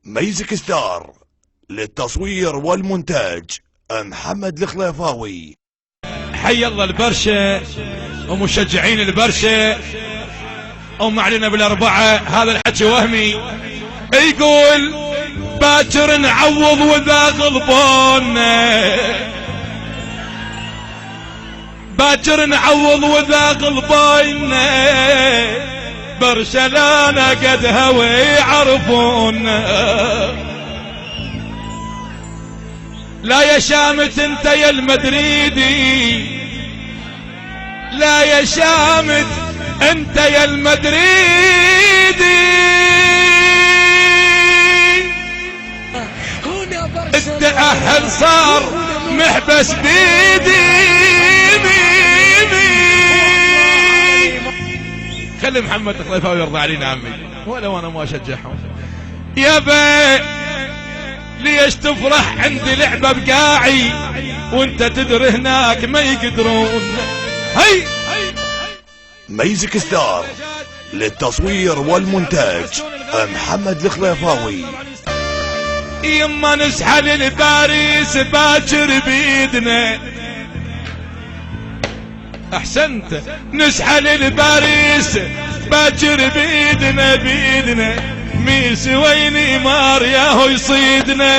ميزك ستار للتصوير والمونتاج محمد الخليفاوي. حي الله البرشة ومشجعين البرشة ومعلنا بالأربعة. هذا الحكي وهمي يقول باكر نعوض وذا غلبونا، باكر نعوض وذا غلبونا، برشلونة قد هوي يعرفونا. لا يا شامت انت يا المدريدي، لا يا شامت انت يا المدريدي، التأهل صار محبس بيدي. خلي محمد الخليفاوي يرضى علينا عمي ولو انا ما اشجعهم. يا بي ليش تفرح عندي لعبة بقاعي وانت تدري هناك ما يقدرون. هي ميزك ستار للتصوير والمونتاج محمد الخليفاوي. يما نسحل الباريس باكر بيدنا، احسنت، نسحل الباريس باكر بيدنا بيدنا، ميسي ويني مار ياهو يصيدنا،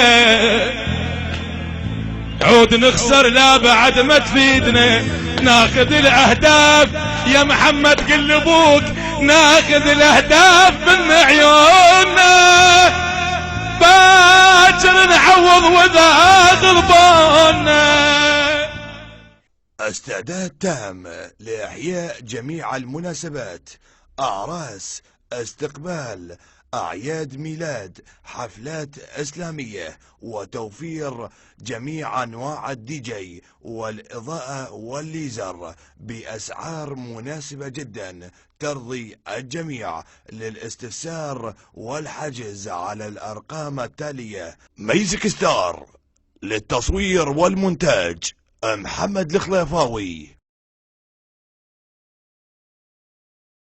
عود نخسر لا بعد ما تفيدنا، ناخذ الاهداف يا محمد قل ابوك، ناخذ الاهداف من عيوننا، باكر نعوض وذا غلبونا. استعداد تام لإحياء جميع المناسبات، أعراس، استقبال، أعياد ميلاد، حفلات إسلامية، وتوفير جميع أنواع الدي جي والإضاءة والليزر بأسعار مناسبة جدا ترضي الجميع. للاستفسار والحجز على الأرقام التالية. ميزك ستار للتصوير والمونتاج محمد الخليفاوي.